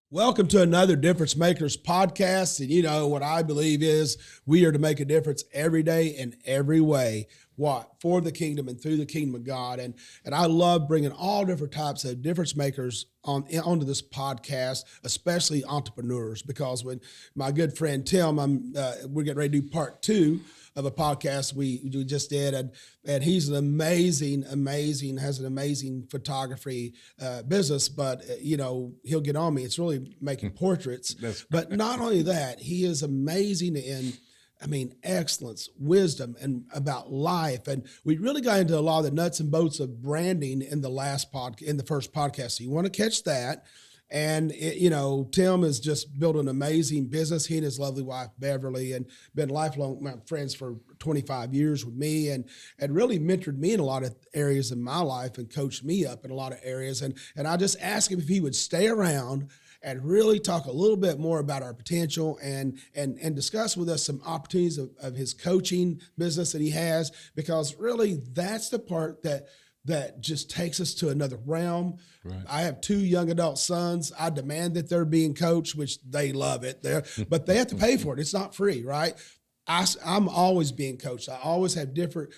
Welcome to another Difference Makers podcast. And you know what I believe is we are to make a difference every day in every way. What? For the kingdom and through the kingdom of God. And I love bringing all different types of difference makers onto this podcast, especially entrepreneurs, because when my good friend Tim, we're getting ready to do part 2 of a podcast we just did, and he's an amazing, has an amazing photography business, but he'll get on me. It's really making portraits, but not only that, he is amazing in, excellence, wisdom, and about life. And we really got into a lot of the nuts and bolts of branding in the first podcast. So you want to catch that. And Tim has just built an amazing business. He and his lovely wife Beverly, and been lifelong friends for 25 years with me, and really mentored me in a lot of areas in my life and coached me up in a lot of areas. And I just asked him if he would stay around and really talk a little bit more about our potential and discuss with us some opportunities of his coaching business that he has, because really that's the part that just takes us to another realm. Right. I have 2 young adult sons. I demand that they're being coached, which they love it there, but they have to pay for it. It's not free, right? I'm always being coached. I always have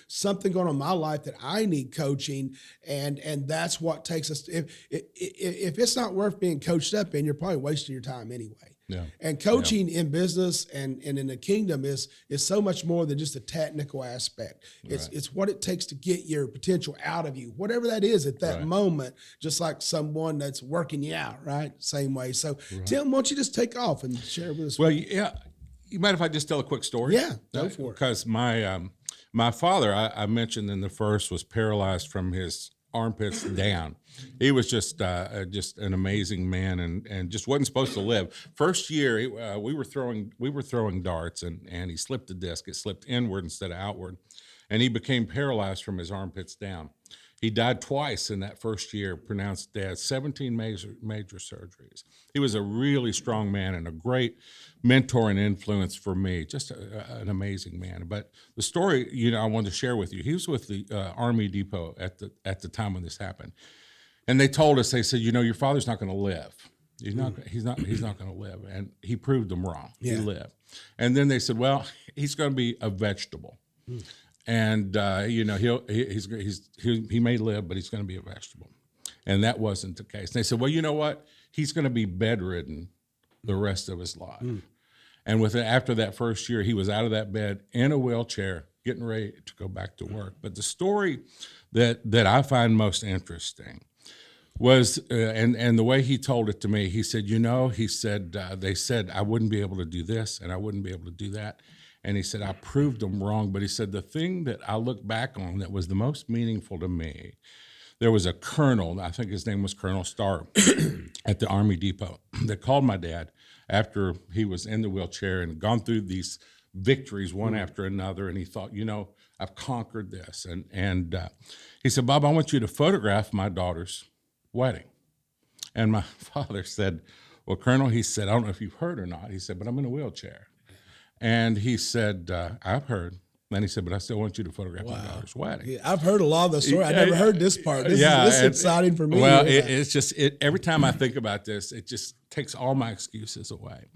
something going on in my life that I need coaching, and that's what takes us. If it's not worth being coached up in, you're probably wasting your time anyway. Yeah. And coaching in business and in the kingdom is so much more than just a technical aspect. It's what it takes to get your potential out of you, whatever that is at that moment, just like someone that's working you out, right? Same way. So Tim, why don't you just take off and share with us? Well, yeah. You mind if I just tell a quick story? Yeah, go for it. Because my father, I mentioned in the first, was paralyzed from his armpits down. He was just an amazing man, and just wasn't supposed to live. First year, we were throwing darts, and he slipped the disc. It slipped inward instead of outward, and he became paralyzed from his armpits down. He died twice in that first year, pronounced dead, 17 major surgeries. He was a really strong man and a great mentor and influence for me, just an amazing man. But the story, I wanted to share with you, he was with the Army Depot at the time when this happened. And they told us, they said, your father's not going to live. He's not going to live. And he proved them wrong. Yeah. He lived. And then they said, well, he's going to be a vegetable. And he may live, but he's going to be a vegetable. And that wasn't the case. And they said, well, you know what? He's going to be bedridden the rest of his life. And after that first year, he was out of that bed in a wheelchair, getting ready to go back to work. But the story that I find most interesting was, and the way he told it to me, he said, they said I wouldn't be able to do this and I wouldn't be able to do that. And he said, I proved them wrong. But he said, the thing that I look back on that was the most meaningful to me, there was a colonel, I think his name was Colonel Starr, at the Army Depot, that called my dad after he was in the wheelchair and gone through these victories one after another. And he thought, I've conquered this. And he said, Bob, I want you to photograph my daughter's wedding. And my father said, well, Colonel, he said, I don't know if you've heard or not. He said, but I'm in a wheelchair. And he said, I've heard. And he said, but I still want you to photograph my daughter's wedding. Yeah, I've heard a lot of the story. I never heard this part. This is exciting for me. Well, it's just, every time I think about this, it just takes all my excuses away.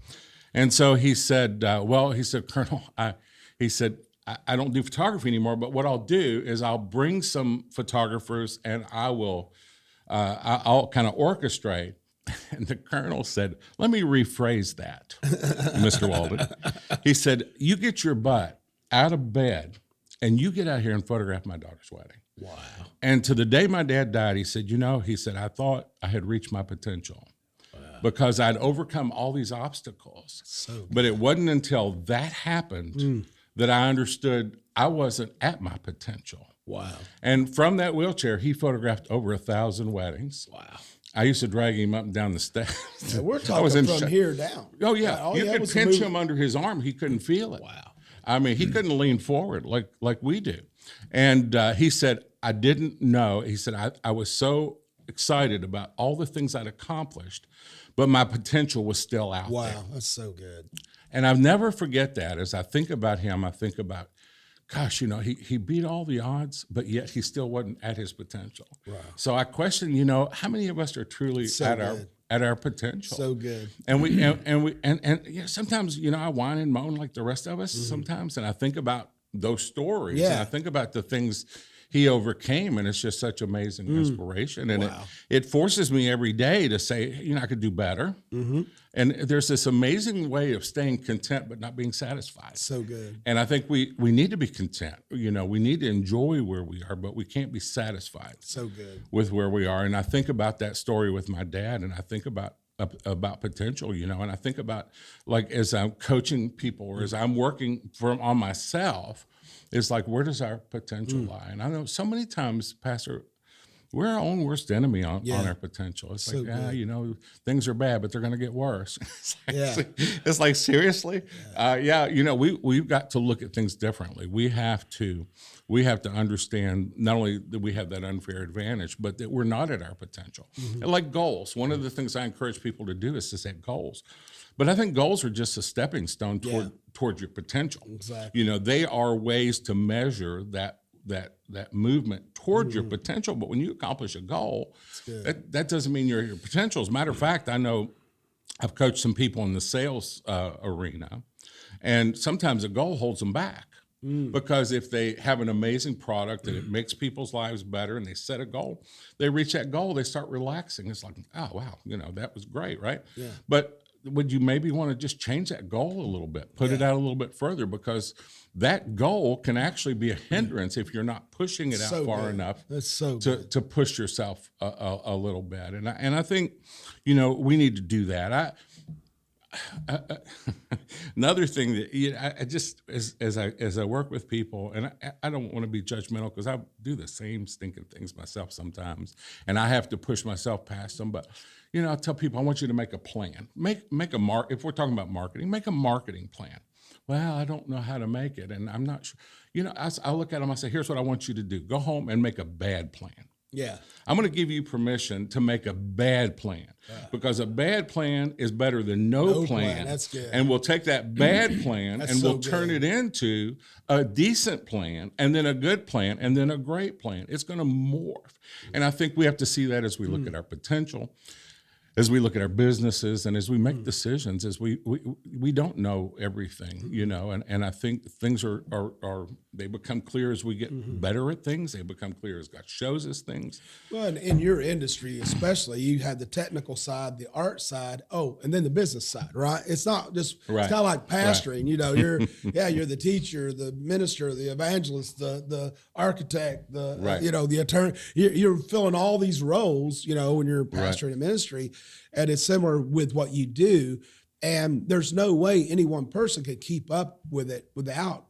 And so he said, Colonel, I don't do photography anymore, but what I'll do is I'll bring some photographers and I'll kind of orchestrate. And the colonel said, let me rephrase that, Mr. Walden. He said, you get your butt out of bed and you get out here and photograph my daughter's wedding. Wow. And to the day my dad died, he said, I thought I had reached my potential because I'd overcome all these obstacles. But it wasn't until that happened that I understood I wasn't at my potential. Wow. And from that wheelchair, he photographed over 1,000 weddings. Wow. I used to drag him up and down the steps. Yeah, we're talking from here down. Oh, yeah. You could pinch him under his arm. He couldn't feel it. Wow. I mean, he couldn't lean forward like we do. And he said, I didn't know. He said, I was so excited about all the things I'd accomplished, but my potential was still out there. Wow, that's so good. And I'll never forget that. As I think about him, I think about, gosh, he beat all the odds, but yet he still wasn't at his potential. Wow. So I question, how many of us are truly at our potential. So good. And we yeah, sometimes, you know, I whine and moan like the rest of us sometimes, and I think about those stories, and Yeah. I think about the things he overcame, and it's just such amazing inspiration. And Wow. it forces me every day to say, you know, I could do better. And there's this amazing way of staying content but not being satisfied. So good. And I think we need to be content. You know, we need to enjoy where we are, but we can't be satisfied So good. with where we are. And I think about that story with my dad, and I think about potential, you know, and I think about, like, as I'm coaching people or as I'm working on myself, it's like, where does our potential lie? And I know so many times, Pastor, we're our own worst enemy on our potential. It's So like, good. you know, things are bad, but they're going to get worse. It's like, seriously? You know, we've got to look at things differently. We have to understand not only that we have that unfair advantage, but that we're not at our potential. And like goals, one of the things I encourage people to do is to set goals. But I think goals are just a stepping stone toward your potential. Exactly. You know, they are ways to measure that movement toward your potential. But when you accomplish a goal, that doesn't mean you're at your potential. As a matter of fact, I know I've coached some people in the sales arena, and sometimes a goal holds them back. Because if they have an amazing product and it makes people's lives better and they set a goal, they reach that goal, they start relaxing. It's like, oh, wow, you know, that was great, right? Yeah. But would you maybe want to just change that goal a little bit, put it out a little bit further, because that goal can actually be a hindrance if you're not pushing it out far enough. That's so to push yourself a little bit. And I think, you know, we need to do that. Another thing that, you know, I just, as I work with people, and I don't want to be judgmental because I do the same stinking things myself sometimes, and I have to push myself past them. But, you know, I tell people, I want you to make a plan. Make if we're talking about marketing, make a marketing plan. Well, I don't know how to make it, and I'm not sure. You know, I look at them, I say, here's what I want you to do. Go home and make a bad plan. Yeah. I'm going to give you permission to make a bad plan, because a bad plan is better than no plan. That's good. And we'll take that bad plan and we'll turn it into a decent plan, and then a good plan, and then a great plan. It's going to morph. And I think we have to see that as we look at our potential, as we look at our businesses, and as we make decisions, as we don't know everything, you know, and I think things are they become clear as we get better at things. They become clear as God shows us things. Well, and in your industry, especially, you have the technical side, the art side, and then the business side, right? It's not just, it's kind of like pastoring, you know, you're the teacher, the minister, the evangelist, the architect, you know, the attorney, you're filling all these roles, you know, when you're pastoring a ministry, and it's similar with what you do. And there's no way any one person can keep up with it without,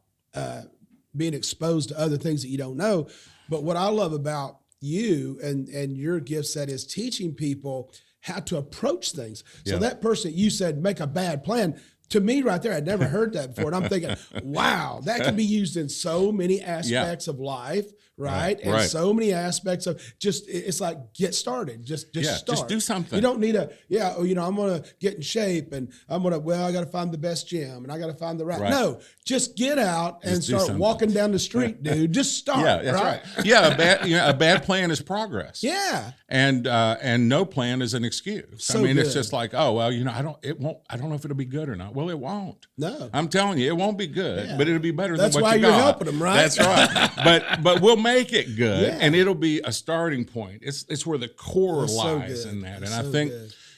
being exposed to other things that you don't know. But what I love about you and your gift set is teaching people how to approach things. So that person, you said, make a bad plan. To me right there, I'd never heard that before. And I'm thinking, wow, that can be used in so many aspects of life, right? And so many aspects of it's like, get started. Just start. Just do something. You don't need I'm going to get in shape, and I got to find the best gym, and I got to find the right. No, just get out and start walking down the street, dude. Just start. Yeah, that's right. Yeah, a bad plan is progress. Yeah. And no plan is an excuse. So I mean, good. it's just like, oh, well, you know, I don't know if it'll be good or not. Well, it won't. No. I'm telling you, it won't be good, but it'll be better than what you got. That's why you're helping them, right? That's right. But we'll make it good, and it'll be a starting point. It's where the core lies in that. And I think,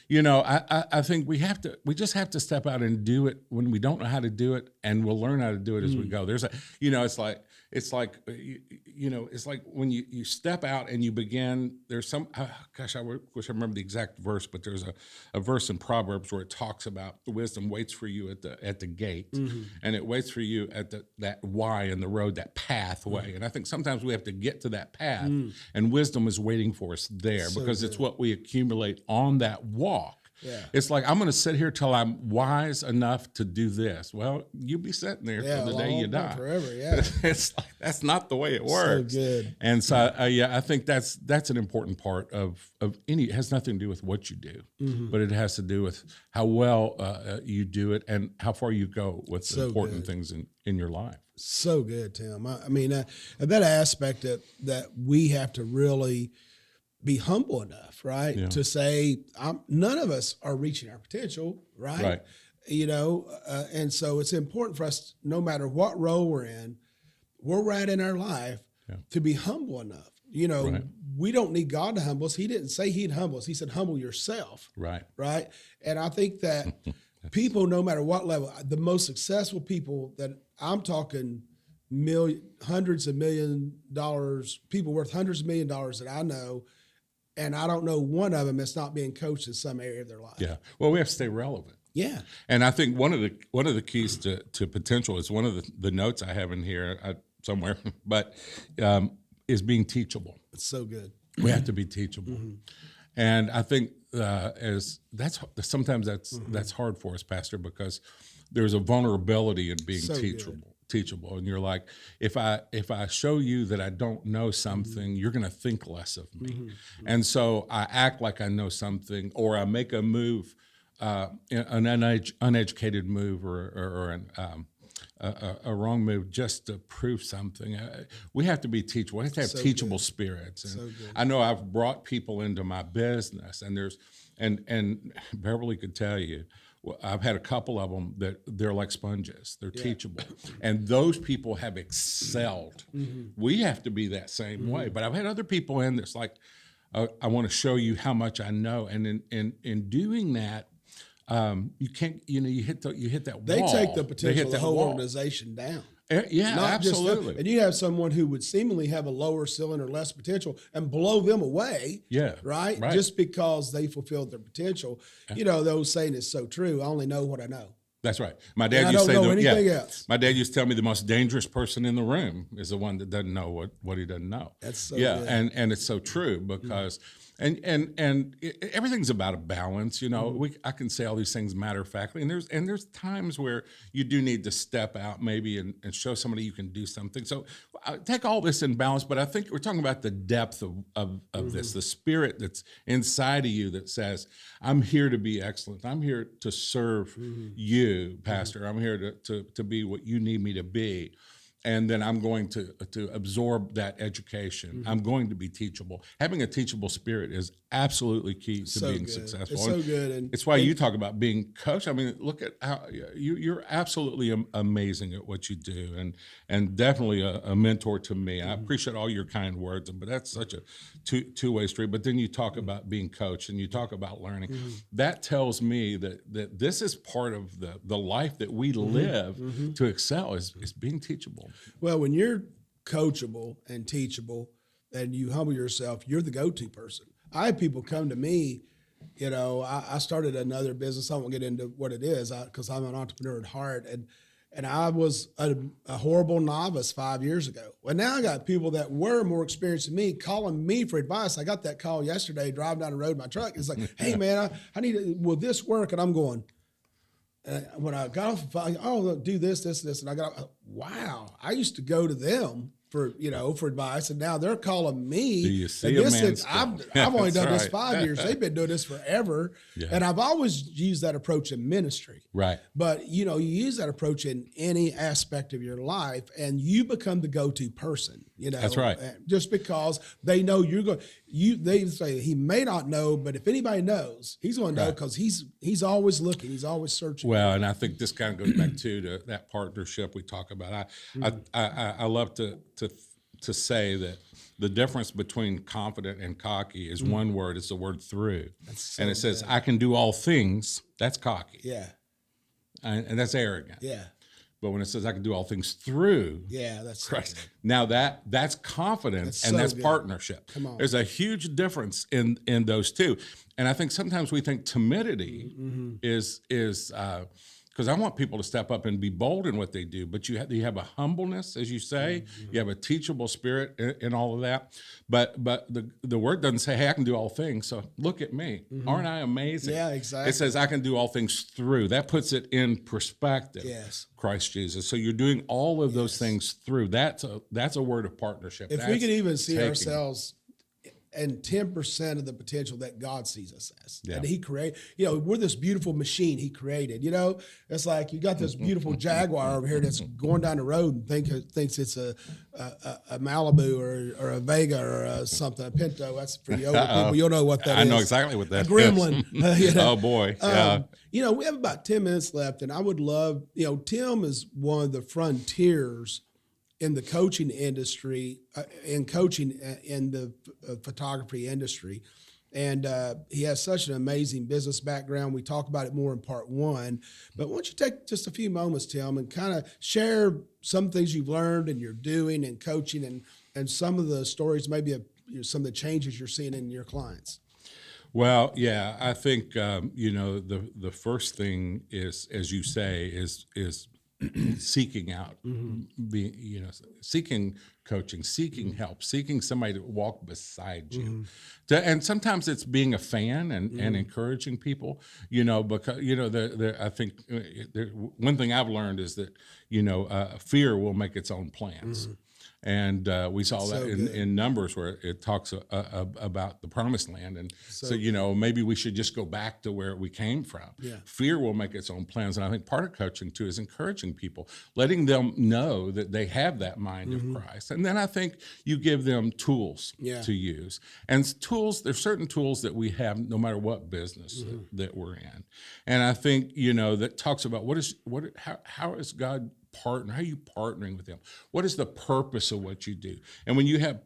you know, I think we just have to step out and do it when we don't know how to do it, and we'll learn how to do it as we go. There's it's like when you step out and you begin, there's some, I wish I remember the exact verse, but there's a verse in Proverbs where it talks about wisdom waits for you at the gate, and it waits for you at that Y in the road, that pathway. And I think sometimes we have to get to that path, and wisdom is waiting for us there, because it's what we accumulate on that walk. Yeah. It's like, I'm going to sit here till I'm wise enough to do this. Well, you'll be sitting there till the day you die. Forever, It's like, that's not the way it works. So good. And so, I think that's an important part of any. It has nothing to do with what you do, but it has to do with how well you do it and how far you go with the important things in your life. So good, Tim. I mean, that aspect that we have to really be humble enough, right, Yeah. to say, none of us are reaching our potential, right? Right. And so it's important for us, no matter what role we're in, where we're at in our life, Yeah. to be humble enough. Right. We don't need God to humble us. He didn't say he'd humble us. He said, humble yourself, Right. right? And I think that people, no matter what level, the most successful people that I'm talking hundreds of $1 million, people worth hundreds of $1 million that I know, and I don't know one of them that's not being coached in some area of their life. Yeah. Well, we have to stay relevant. Yeah. And I think one of the keys to potential is one of the notes I have in here somewhere, but is being teachable. It's so good. We have to be teachable, and I think sometimes that's hard for us, Pastor, because there's a vulnerability in being So teachable, and you're like, if I show you that I don't know something, you're going to think less of me, and so I act like I know something, or I make a move. An uneducated move or a wrong move just to prove something. We have to be teachable. We have to have teachable spirits. And I know I've brought people into my business, and Beverly could tell you, I've had a couple of them that they're like sponges. They're teachable, and those people have excelled. We have to be that same way. But I've had other people in that's like, I want to show you how much I know, and in doing that. You can't, you hit that wall. They take the potential of the whole wall. organization down. Yeah, Not just them. absolutely. And you have someone who would seemingly have a lower ceiling or less potential and blow them away. Yeah, Right? right. Just because they fulfilled their potential. The old saying is so true. I only know what I know. That's right. My And dad I used to don't say, know anything else. My dad used to tell me the most dangerous person in the room is the one that doesn't know what he doesn't know. That's so yeah, good. and it's so true because everything's about a balance. I can say all these things matter of factly, and there's times where you do need to step out maybe and show somebody you can do something. So take all this in balance, but I think we're talking about the depth of this, the spirit that's inside of you that says, I'm here to be excellent. I'm here to serve you, Pastor. I'm here to be what you need me to be. And then I'm going to absorb that education. I'm going to be teachable. Having a teachable spirit is absolutely key to being good. successful. It's so good. And it's why you talk about being coached. I mean, look at how you're absolutely amazing at what you do, and definitely a mentor to me. I appreciate all your kind words, but that's such a two-way street. But then you talk about being coached, and you talk about learning. That tells me that this is part of the life that we live to excel is being teachable. Well, when you're coachable and teachable and you humble yourself, you're the go-to person. I have people come to me, I started another business. I won't get into what it is because I'm an entrepreneur at heart. And I was a horrible novice 5 years ago. Well, now I got people that were more experienced than me calling me for advice. I got that call yesterday, driving down the road in my truck. It's like, hey, man, I need will this work? And I'm going, when I got off the phone, do this. And I got, wow, I used to go to them for advice, and now they're calling me. Do you see and a man's I've skill? only That's done this right. 5 years. They've been doing this forever. Yeah. And I've always used that approach in ministry. Right. But, you use that approach in any aspect of your life, and you become the go-to person, That's right. Just because they know you're going, they say he may not know, but if anybody knows, he's going to know Right. because he's always looking. He's always searching. Well, and I think this kind of goes back to that partnership we talk about. I love to say that the difference between confident and cocky is one word. It's the word through. And it says, I can do all things. That's cocky. Yeah. And that's arrogant. Yeah. But when it says I can do all things through Yeah. That's Christ, now that's confidence and so that's good. partnership. Come on. There's a huge difference in those two. And I think sometimes we think timidity is because I want people to step up and be bold in what they do, but you have a humbleness, as you say, you have a teachable spirit in all of that. But the word doesn't say, hey, I can do all things. So look at me. Aren't I amazing? Yeah, exactly. It says I can do all things through. That puts it in perspective. Yes. Christ Jesus. So you're doing all of those things through. That's a word of partnership. If we could even see ourselves and 10% of the potential that God sees us as. Yeah. And he created, we're this beautiful machine he created. It's like you got this beautiful Jaguar over here that's going down the road and thinks it's a Malibu or a Vega or something, a Pinto. That's for you older people. You'll know what that is. I know exactly what that a Gremlin. is. Oh, boy. Yeah. We have about 10 minutes left, and I would love, Tim is one of the frontiers in the coaching industry, in the photography industry. And he has such an amazing business background. We talk about it more in part one. But why don't you take just a few moments, Tim, and kind of share some things you've learned and you're doing in coaching and some of the stories, maybe of some of the changes you're seeing in your clients. Well, yeah, I think, the first thing is, as you say, is seeking out, seeking coaching, seeking help, seeking somebody to walk beside you. And sometimes it's being a fan and encouraging people, because, I think one thing I've learned is that, fear will make its own plans. And we saw that in Numbers where it talks about the promised land. And so, maybe we should just go back to where we came from. Yeah. Fear will make its own plans. And I think part of coaching, too, is encouraging people, letting them know that they have that mind of Christ. And then I think you give them tools to use. And there's certain tools that we have no matter what business that we're in. And I think, that talks about how is God partner? How are you partnering with them? What is the purpose of what you do? And when you have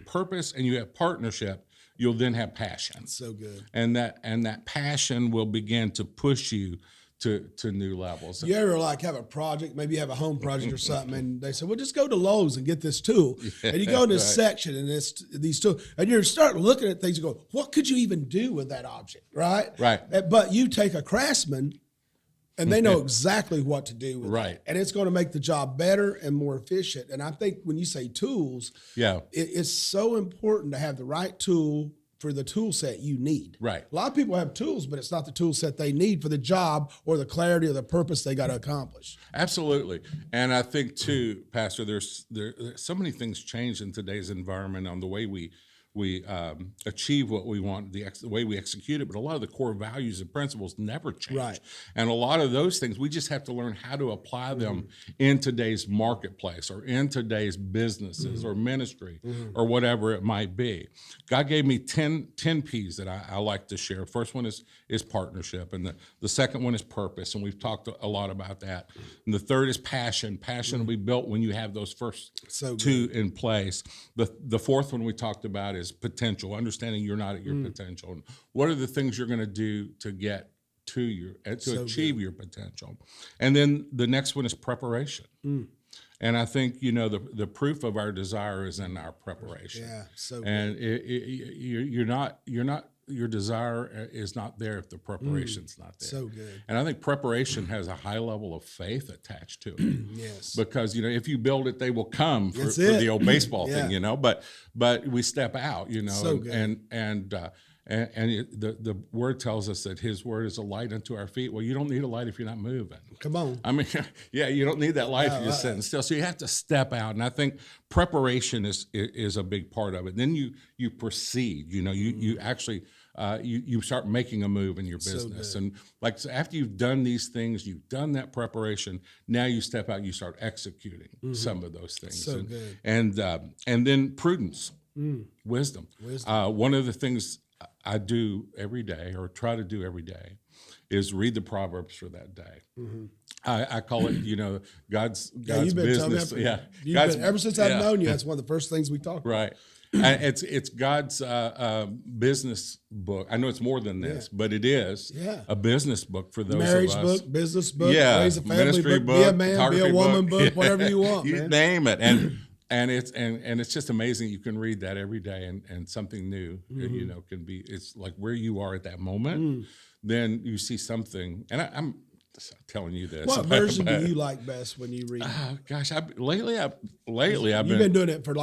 purpose and you have partnership, you'll then have passion. So good. And that passion will begin to push you to new levels. You ever have a project, maybe you have a home project or something, and they say, well, just go to Lowe's and get this tool. And you go in this section and it's these tools, and you start looking at things and go, what could you even do with that object, right? Right. But you take a craftsman and they know exactly what to do with it. And it's going to make the job better and more efficient. And I think when you say tools, it's so important to have the right tool for the tool set you need. Right. A lot of people have tools, but it's not the tool set they need for the job or the clarity or the purpose they got to accomplish. Absolutely. And I think too, Pastor, there's so many things change in today's environment on the way we achieve what we want, the way we execute it, but a lot of the core values and principles never change. Right. And a lot of those things, we just have to learn how to apply them in today's marketplace or in today's businesses or ministry or whatever it might be. God gave me 10 P's that I like to share. First one is partnership, and the second one is purpose, and we've talked a lot about that. And the third is passion. Passion will be built when you have those first two in place. The fourth one we talked about is potential, understanding you're not at your potential. And what are the things you're going to do to get to achieve your potential? And then the next one is preparation. And I think, the proof of our desire is in our preparation. Yeah, so and your desire is not there if the preparation's not there. So good. And I think preparation has a high level of faith attached to it. Yes. Because, if you build it, they will come for the old baseball thing, but we step out, So good. and the word tells us that his word is a light unto our feet. Well, you don't need a light if you're not moving. Come on. I mean, you don't need that light if you're sitting still. So you have to step out. And I think preparation is a big part of it. Then you proceed, you actually, you start making a move in your business. And after you've done these things, you've done that preparation, now you step out, you start executing some of those things. So good. And then prudence, wisdom. One of the things I do every day, or try to do every day, is read the Proverbs for that day. I call it, God's you've been business. Ever since I've known you, that's one of the first things we talk about. Right. And it's God's business book. I know it's more than this, but it is a business book for those Marriage of us. book, business book, raise a family ministry book, be a man, be a woman book, Yeah. whatever you want, you man. name it. And it's just amazing. You can read that every day, and something new, can be. It's like where you are at that moment. Then you see something, and I'm telling you this. What version do you like best when you read? Oh gosh, lately I've You've been doing it for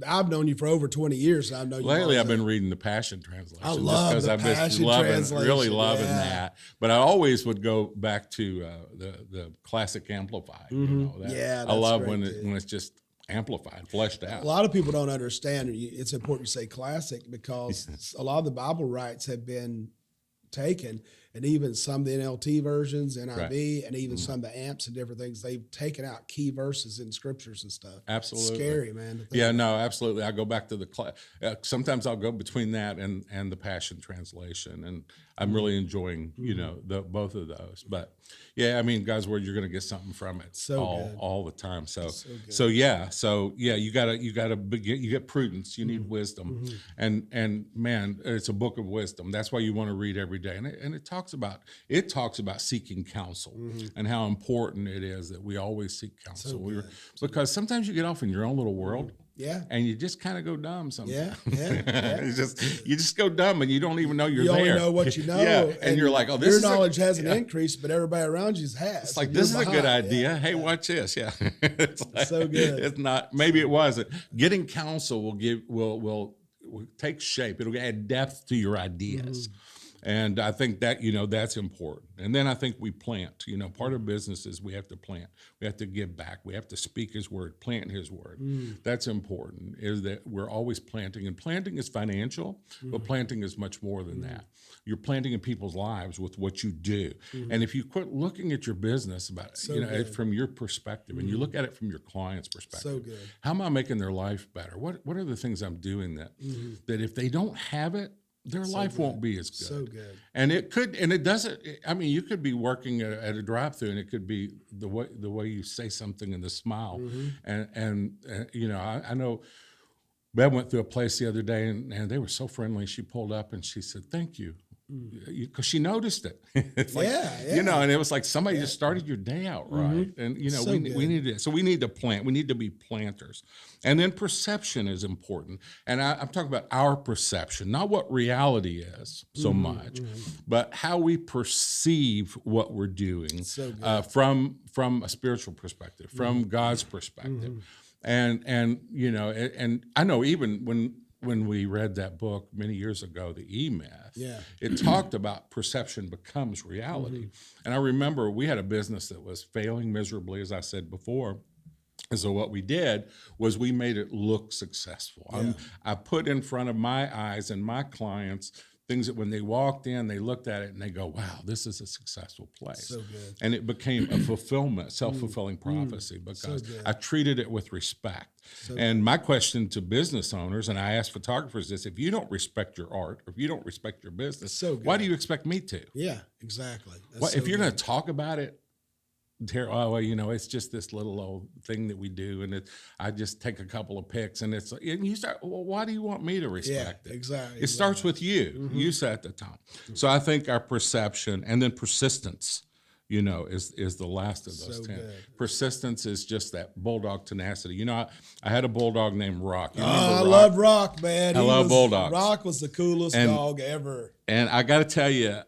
I've known you for over 20 years. And I know you. Lately, I've been reading the Passion Translation. I love the Passion Translation. Really loving that. But I always would go back to the Classic Amplified. That's I love when great, it's just amplified, fleshed A out. lot of people don't understand. It's important to say classic because a lot of the Bible rights have been taken, and even some of the NLT versions, NIV, and even some of the amps and different things, they've taken out key verses in scriptures and stuff. Absolutely. Scary, man. to think Yeah, about. no, absolutely. I go back to the sometimes I'll go between that and the Passion Translation, and I'm really enjoying both of those. But yeah, I mean, God's word, you're going to get something from it good. all the time. So good. you gotta begin. You get prudence. You need wisdom, and man, it's a book of wisdom. That's why you want to read every day, and it talks about seeking counsel and how important it is that we always seek counsel. Because sometimes you get off in your own little world. Yeah. And you just kind of go dumb sometimes. Yeah. you just go dumb and you don't even know you're You there. only know what you know. Yeah. And you're like, oh, this your is knowledge hasn't increased, but everybody around you's has. It's like, and this is you're a good behind. idea. Yeah. Hey, watch this. Yeah. It's like, So good. It's not, maybe it wasn't. Getting counsel will take shape. It'll add depth to your ideas. And I think that, that's important. And then I think we plant. Part of business is we have to plant. We have to give back. We have to speak his word, plant his word. That's important, is that we're always planting. And planting is financial, but planting is much more than that. You're planting in people's lives with what you do. And if you quit looking at your business from your perspective, and you look at it from your client's perspective, So good. how am I making their life better? What are the things I'm doing that if they don't have it, their life won't be as good. So good. And it doesn't. I mean, you could be working at a drive-through, and it could be the way you say something and the smile. And I know Bev went through a place the other day, and they were so friendly. She pulled up and she said, "Thank you." Because she noticed it. It's like, and it was like somebody just started your day out right. And we need to plant. We need to be planters. And then perception is important. And I'm talking about our perception, not what reality is so much, but how we perceive what we're doing from a spiritual perspective, from God's perspective. And I know even when we read that book many years ago, The E-Myth, it talked about perception becomes reality. And I remember we had a business that was failing miserably, as I said before. And so what we did was we made it look successful. I put in front of my eyes and my clients things that when they walked in, they looked at it and they go, wow, this is a successful place. So good. And it became a fulfillment, self-fulfilling prophecy because I treated it with respect. And my question to business owners, and I ask photographers this, if you don't respect your art, or if you don't respect your business, why do you expect me to? Yeah, exactly. If you're going to talk about it, it's just this little old thing that we do, and I just take a couple of pics, and you start. Well, why do you want me to respect it? Exactly. It starts with you. You set the tone. So I think our perception, and then persistence, is the last of those 10. Good. Persistence is just that bulldog tenacity. I had a bulldog named Rock. I love Rock, man. I love bulldogs. Rock was the coolest dog ever. And I got to tell you,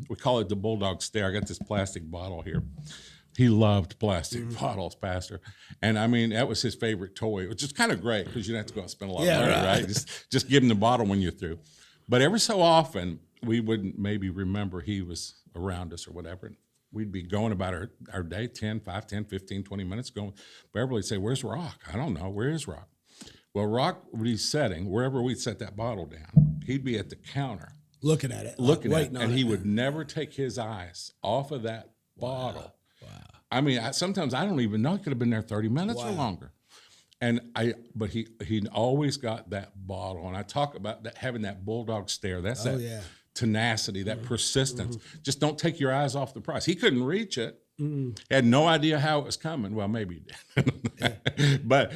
we call it the bulldog stare. I got this plastic bottle here. He loved plastic bottles, Pastor. And I mean, that was his favorite toy, which is kind of great because you don't have to go out and spend a lot of money, right? Just give him the bottle when you're through. But every so often, we wouldn't maybe remember he was around us or whatever. And we'd be going about our day, 10, 15, 20 minutes going. Beverly would say, where's Rock? I don't know. Where is Rock? Well, Rock would be setting, wherever we'd set that bottle down, he'd be at the counter. Looking at it. And he would never take his eyes off of that bottle. Wow. I mean, sometimes I don't even know. He could have been there 30 minutes or longer. But he always got that bottle. And I talk about that, having that bulldog stare. That's tenacity, that persistence. Just don't take your eyes off the prize. He couldn't reach it. He had no idea how it was coming. Well, maybe he did. But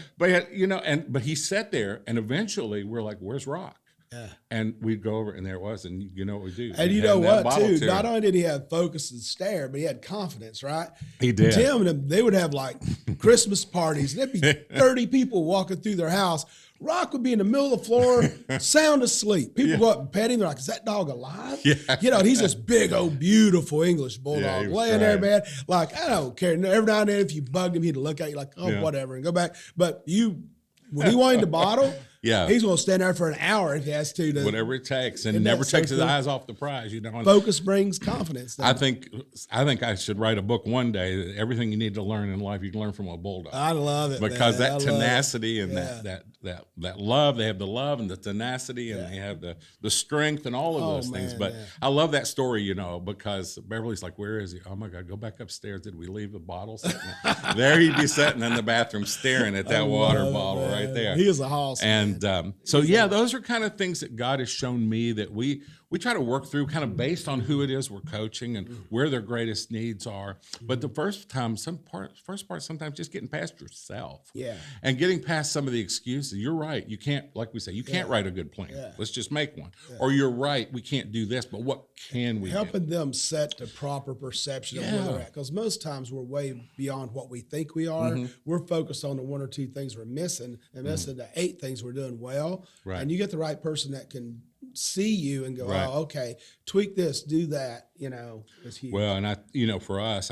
he sat there, and eventually we're like, where's Rock? Yeah. And we'd go over, and there it was, and you know what we do. And you know what, too? Not only did he have focus and stare, but he had confidence, right? He did. Tim and them, they would have like Christmas parties, and there'd be 30 people walking through their house. Rock would be in the middle of the floor, sound asleep. People go up and pet him. They're like, is that dog alive? Yeah. He's this big, old, beautiful English bulldog laying there, man. Like, I don't care. Every now and then, if you bugged him, he'd look at you like, whatever, and go back. But when he wanted the bottle, Yeah. He's going to stand there for an hour if he has to. Whatever it takes, and Isn't never that so takes his cool? eyes off the prize. You know, and Focus brings confidence. I think I should write a book one day. Everything you need to learn in life, you can learn from a bulldog. I love it, Because man. I that love it. tenacity and Yeah. that love, they have the love and the tenacity, and they have the strength and all of Oh, those things. man, But man. I love that story, you know, because Beverly's like, "Where is he? Oh my God, go back upstairs. Did we leave the bottle sitting there?" There he'd be sitting in the bathroom staring at that water love it, bottle man. right there. He is a hoss. And so, yeah, those are kind of things that God has shown me that we try to work through kind of based on who it is we're coaching and where their greatest needs are. But the first part, sometimes just getting past yourself. Yeah. And getting past some of the excuses. You're right. You can't, like we say, you can't write a good plan. Yeah. Let's just make one. Or you're right. We can't do this, but what can we do? Helping them set the proper perception of where they're at. Because most times we're way beyond what we think we are. We're focused on the one or two things we're missing and missing the 8 things we're doing well. Right. And you get the right person that can see you and go, Right. oh, okay, tweak this, do that, you know, it's huge. Well, and for us,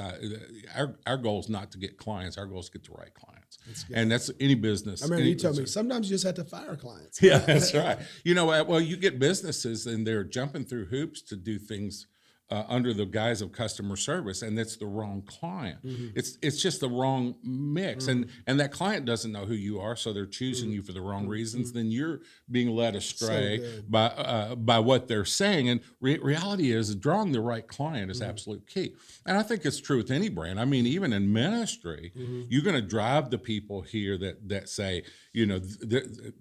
our goal is not to get clients. Our goal is to get the right clients. And that's any business. I remember any you told me business. sometimes you just have to fire clients. Yeah, that's right. You know, well, you get businesses and they're jumping through hoops to do things under the guise of customer service, and that's the wrong client. It's just the wrong mix, and that client doesn't know who you are, so they're choosing you for the wrong reasons. Then you're being led astray by what they're saying. And reality is, drawing the right client is absolute key. And I think it's true with any brand. I mean, even in ministry, you're going to drive the people here that say, you know,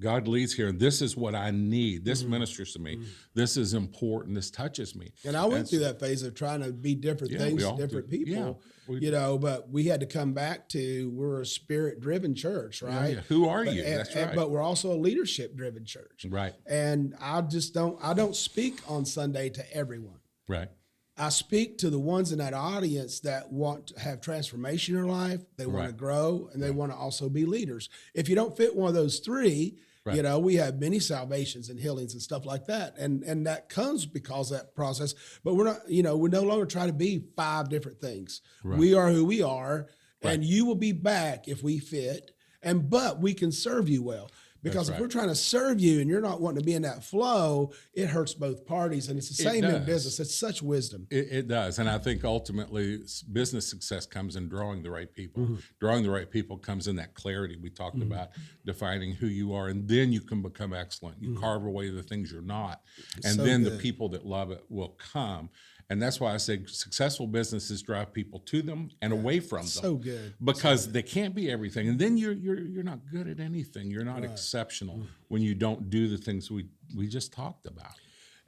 God leads here, and this is what I need. This ministers to me. This is important. This touches me. And I went through that phase of trying to be different things we to all different do. people, Yeah, you know, but we had to come back to we're a spirit-driven church, right? Yeah. Who are But, you? That's right. But we're also a leadership-driven church. Right. And I don't speak on Sunday to everyone. Right. I speak to the ones in that audience that want to have transformation in their life, they want to Right. grow, and they want to also be leaders. If you don't fit one of those 3, Right. you know, we have many salvations and healings and stuff like that. And that comes because of that process. But we're not, you know, we're no longer trying to be 5 different things. Right. We are who we are, Right. and you will be back if we fit. But we can serve you well. Because That's if we're right. trying to serve you and you're not wanting to be in that flow, it hurts both parties. And it's the same in does. business. It's such wisdom. It does. And I think ultimately business success comes in drawing the right people. Drawing the right people comes in that clarity we talked about, defining who you are. And then you can become excellent. You carve away the things you're not. And So then good. the people that love it will come. And that's why I say successful businesses drive people to them and away from them. So good. Because they can't be everything, and then you're not good at anything. You're not exceptional when you don't do the things we just talked about.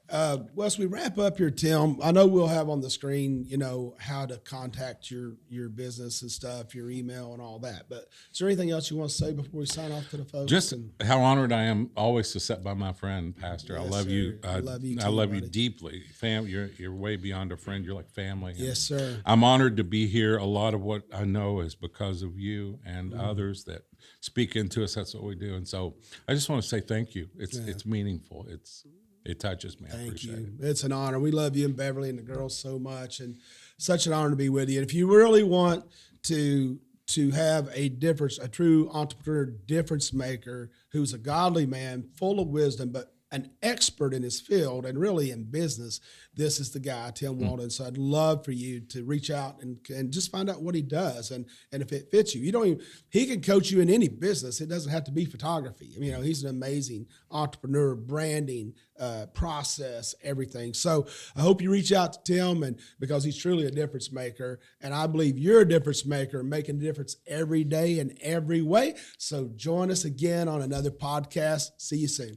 Well, as we wrap up here, Tim, I know we'll have on the screen, you know, how to contact your business and stuff, your email and all that. But is there anything else you want to say before we sign off to the folks? Just how honored I am always to sit by my friend, Pastor. I Yes, love you. sir. I love you I too, love you buddy. deeply. You're way beyond a friend. You're like family. And Yes, sir. I'm honored to be here. A lot of what I know is because of you and others that speak into us. That's what we do. And so I just want to say thank you. It's meaningful. It touches me. I Thank appreciate you. it. It's an honor. We love you and Beverly and the girls so much, and such an honor to be with you. And if you really want to have a true entrepreneur, difference maker, who's a godly man, full of wisdom, but an expert in his field and really in business, this is the guy, Tim Walden. So I'd love for you to reach out and just find out what he does and if it fits you. He can coach you in any business. It doesn't have to be photography. I mean, you know, he's an amazing entrepreneur, branding, process, everything. So I hope you reach out to Tim, and because he's truly a difference maker, and I believe you're a difference maker, making a difference every day in every way. So join us again on another podcast. See you soon.